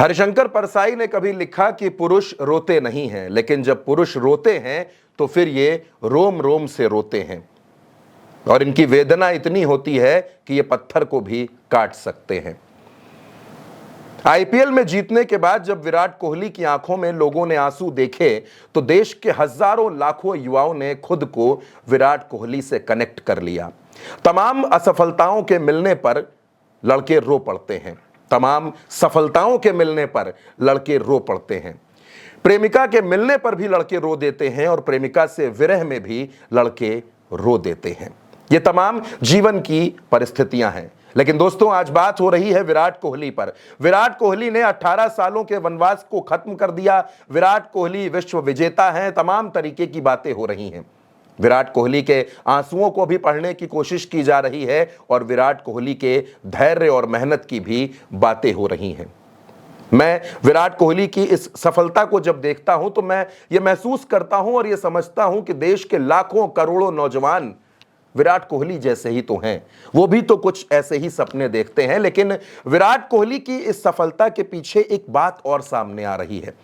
हरिशंकर परसाई ने कभी लिखा कि पुरुष रोते नहीं हैं, लेकिन जब पुरुष रोते हैं तो फिर ये रोम रोम से रोते हैं और इनकी वेदना इतनी होती है कि ये पत्थर को भी काट सकते हैं। आईपीएल में जीतने के बाद जब विराट कोहली की आंखों में लोगों ने आंसू देखे तो देश के हजारों लाखों युवाओं ने खुद को विराट कोहली से कनेक्ट कर लिया। तमाम असफलताओं के मिलने पर लड़के रो पड़ते हैं, तमाम सफलताओं के मिलने पर लड़के रो पड़ते हैं। प्रेमिका के मिलने पर भी लड़के रो देते हैं और प्रेमिका से विरह में भी लड़के रो देते हैं। ये तमाम जीवन की परिस्थितियां हैं। लेकिन दोस्तों, आज बात हो रही है विराट कोहली पर। विराट कोहली ने 18 सालों के वनवास को खत्म कर दिया। विराट कोहली विश्व विजेता हैं। तमाम तरीके की बातें हो रही हैं। विराट कोहली के आंसुओं को भी पढ़ने की कोशिश की जा रही है और विराट कोहली के धैर्य और मेहनत की भी बातें हो रही हैं। मैं विराट कोहली की इस सफलता को जब देखता हूं तो मैं ये महसूस करता हूं और ये समझता हूं कि देश के लाखों करोड़ों नौजवान विराट कोहली जैसे ही तो हैं। वो भी तो कुछ ऐसे ही सपने देखते हैं। लेकिन विराट कोहली की इस सफलता के पीछे एक बात और सामने आ रही है।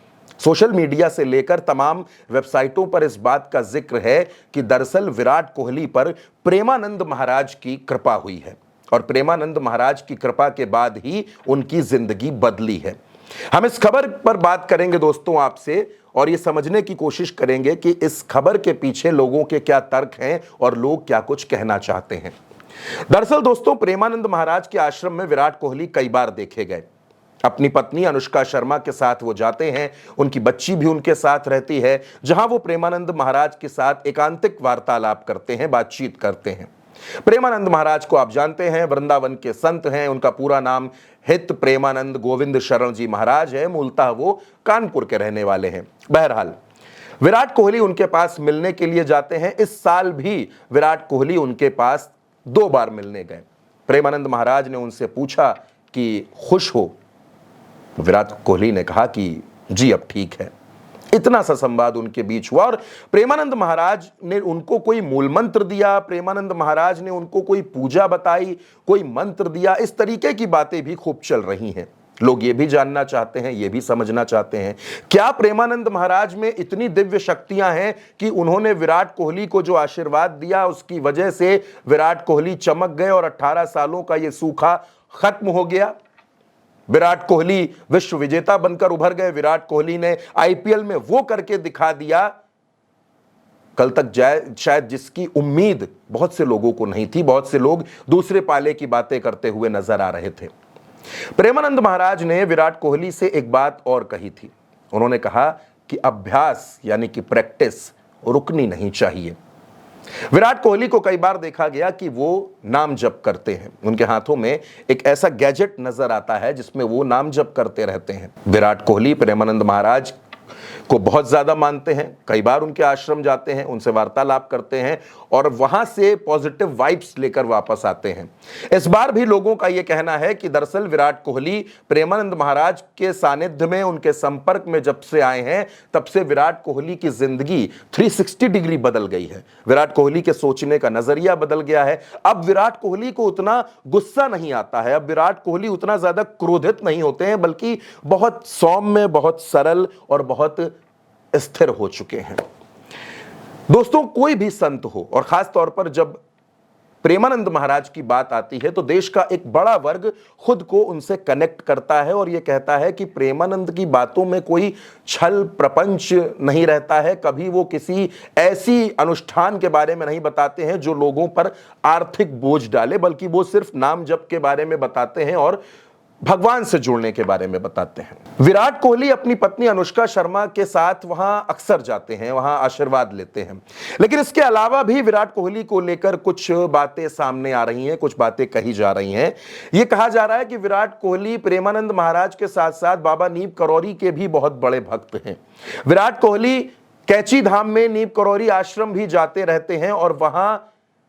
सोशल मीडिया से लेकर तमाम वेबसाइटों पर इस बात का जिक्र है कि दरअसल विराट कोहली पर प्रेमानंद महाराज की कृपा हुई है और प्रेमानंद महाराज की कृपा के बाद ही उनकी जिंदगी बदली है। हम इस खबर पर बात करेंगे दोस्तों आपसे और ये समझने की कोशिश करेंगे कि इस खबर के पीछे लोगों के क्या तर्क हैं और लोग क्या कुछ कहना चाहते हैं। दरअसल दोस्तों, प्रेमानंद महाराज के आश्रम में विराट कोहली कई बार देखे गए। अपनी पत्नी अनुष्का शर्मा के साथ वो जाते हैं, उनकी बच्ची भी उनके साथ रहती है, जहां वो प्रेमानंद महाराज के साथ एकांतिक वार्तालाप करते हैं, बातचीत करते हैं। प्रेमानंद महाराज को आप जानते हैं, वृंदावन के संत हैं। उनका पूरा नाम हित प्रेमानंद गोविंद शरण जी महाराज है। मूलतः वो कानपुर के रहने वाले हैं। बहरहाल, विराट कोहली उनके पास मिलने के लिए जाते हैं। इस साल भी विराट कोहली उनके पास 2 बार मिलने गए। प्रेमानंद महाराज ने उनसे पूछा कि खुश हो? विराट कोहली ने कहा कि जी अब ठीक है। इतना सा संवाद उनके बीच हुआ और प्रेमानंद महाराज ने उनको कोई मूल मंत्र दिया, प्रेमानंद महाराज ने उनको कोई पूजा बताई, कोई मंत्र दिया। इस तरीके की बातें भी खूब चल रही हैं। लोग ये भी जानना चाहते हैं, ये भी समझना चाहते हैं, क्या प्रेमानंद महाराज में इतनी दिव्य शक्तियां हैं कि उन्होंने विराट कोहली को जो आशीर्वाद दिया उसकी वजह से विराट कोहली चमक गए और 18 सालों का ये सूखा खत्म हो गया। विराट कोहली विश्व विजेता बनकर उभर गए। विराट कोहली ने आईपीएल में वो करके दिखा दिया कल तक शायद जिसकी उम्मीद बहुत से लोगों को नहीं थी। बहुत से लोग दूसरे पाले की बातें करते हुए नजर आ रहे थे। प्रेमानंद महाराज ने विराट कोहली से एक बात और कही थी। उन्होंने कहा कि अभ्यास यानी कि प्रैक्टिस रुकनी नहीं चाहिए। विराट कोहली को कई बार देखा गया कि वो नाम जप करते हैं। उनके हाथों में एक ऐसा गैजेट नजर आता है जिसमें वो नाम जप करते रहते हैं। विराट कोहली प्रेमानंद महाराज को बहुत ज्यादा मानते हैं। कई बार उनके आश्रम जाते हैं, उनसे वार्तालाप करते हैं और वहां से पॉजिटिव वाइब्स लेकर वापस आते हैं। इस बार भी लोगों का यह कहना है कि दरअसल विराट कोहली प्रेमानंद महाराज के सानिध्य में, उनके संपर्क में जब से आए हैं तब से विराट कोहली की जिंदगी 360 डिग्री बदल गई है। विराट कोहली के सोचने का नजरिया बदल गया है। अब विराट कोहली को उतना गुस्सा नहीं आता है, अब विराट कोहली उतना ज्यादा क्रोधित नहीं होते हैं, बल्कि बहुत सौम्य, बहुत सरल और बहुत स्थिर हो चुके हैं। दोस्तों, कोई भी संत हो और खास तौर पर जब प्रेमानंद महाराज की बात आती है तो देश का एक बड़ा वर्ग खुद को उनसे कनेक्ट करता है और यह कहता है कि प्रेमानंद की बातों में कोई छल प्रपंच नहीं रहता है। कभी वो किसी ऐसी अनुष्ठान के बारे में नहीं बताते हैं जो लोगों पर आर्थिक बोझ डाले, बल्कि वो सिर्फ नाम जप के बारे में बताते हैं और भगवान से जुड़ने के बारे में बताते हैं। विराट कोहली अपनी पत्नी अनुष्का शर्मा के साथ वहां अक्सर जाते हैं, वहां आशीर्वाद लेते हैं। लेकिन इसके अलावा भी विराट कोहली को लेकर कुछ बातें सामने आ रही हैं, कुछ बातें कही जा रही हैं। यह कहा जा रहा है कि विराट कोहली प्रेमानंद महाराज के साथ साथ बाबा नीम करौरी के भी बहुत बड़े भक्त हैं। विराट कोहली कैची धाम में नीम करौरी आश्रम भी जाते रहते हैं और वहां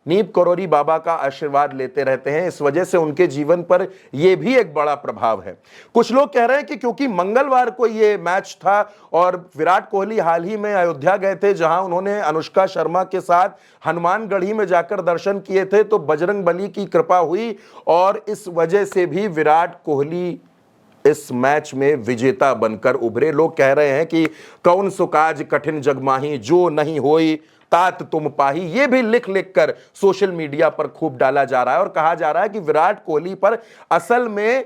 नीम करौरी बाबा का आशीर्वाद लेते रहते हैं। इस वजह से उनके जीवन पर यह भी एक बड़ा प्रभाव है। कुछ लोग कह रहे हैं कि क्योंकि मंगलवार को यह मैच था और विराट कोहली हाल ही में अयोध्या गए थे, जहां उन्होंने अनुष्का शर्मा के साथ हनुमानगढ़ी में जाकर दर्शन किए थे, तो बजरंग बली की कृपा हुई और इस वजह से भी विराट कोहली इस मैच में विजेता बनकर उभरे। लोग कह रहे हैं कि कौन सो काज कठिन जगमाही, जो नहीं होई तात तुम पाही। ये भी लिख लिख कर सोशल मीडिया पर खूब डाला जा रहा है और कहा जा रहा है कि विराट कोहली पर असल में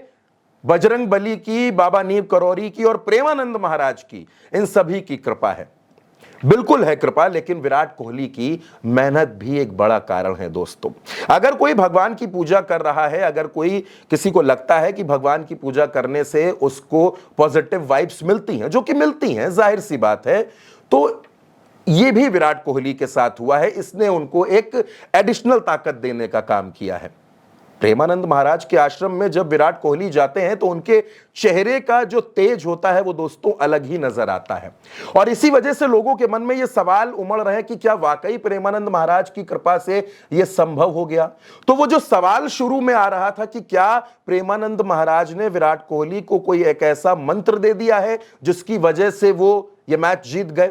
बजरंग बली की, बाबा नीम करौरी की और प्रेमानंद महाराज की, इन सभी की कृपा है। बिल्कुल है कृपा, लेकिन विराट कोहली की मेहनत भी एक बड़ा कारण है दोस्तों। अगर कोई भगवान की पूजा कर रहा है, अगर कोई किसी को लगता है कि भगवान की पूजा करने से उसको पॉजिटिव वाइब्स मिलती हैं, जो कि मिलती हैं, जाहिर सी बात है, तो ये भी विराट कोहली के साथ हुआ है। इसने उनको एक एडिशनल ताकत देने का काम किया है। प्रेमानंद महाराज के आश्रम में जब विराट कोहली जाते हैं तो उनके चेहरे का जो तेज होता है वो दोस्तों अलग ही नजर आता है। और इसी वजह से लोगों के मन में ये सवाल उमड़ रहे कि क्या वाकई प्रेमानंद महाराज की कृपा से ये संभव हो गया। तो वो जो सवाल शुरू में आ रहा था कि क्या प्रेमानंद महाराज ने विराट कोहली को कोई एक ऐसा मंत्र दे दिया है जिसकी वजह से वो ये मैच जीत गए।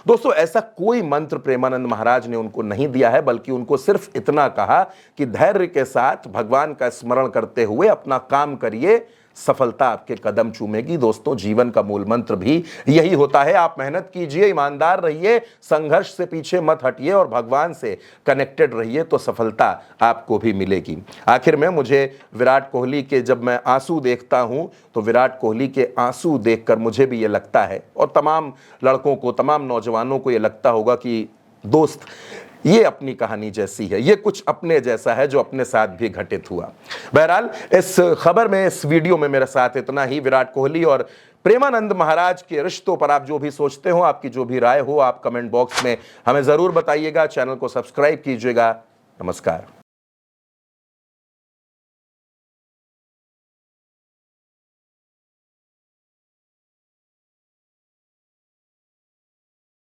दोस्तों, ऐसा कोई मंत्र प्रेमानंद महाराज ने उनको नहीं दिया है, बल्कि उनको सिर्फ इतना कहा कि धैर्य के साथ भगवान का स्मरण करते हुए अपना काम करिए, सफलता आपके कदम चूमेगी। दोस्तों, जीवन का मूल मंत्र भी यही होता है। आप मेहनत कीजिए, ईमानदार रहिए, संघर्ष से पीछे मत हटिए और भगवान से कनेक्टेड रहिए, तो सफलता आपको भी मिलेगी। आखिर में मुझे विराट कोहली के जब मैं आंसू देखता हूं तो विराट कोहली के आंसू देखकर मुझे भी ये लगता है, और तमाम लड़कों को, तमाम नौजवानों को ये लगता होगा कि दोस्त, ये अपनी कहानी जैसी है, ये कुछ अपने जैसा है जो अपने साथ भी घटित हुआ। बहरहाल, इस खबर में, इस वीडियो में मेरे साथ इतना ही। विराट कोहली और प्रेमानंद महाराज के रिश्तों पर आप जो भी सोचते हो, आपकी जो भी राय हो, आप कमेंट बॉक्स में हमें जरूर बताइएगा। चैनल को सब्सक्राइब कीजिएगा। नमस्कार।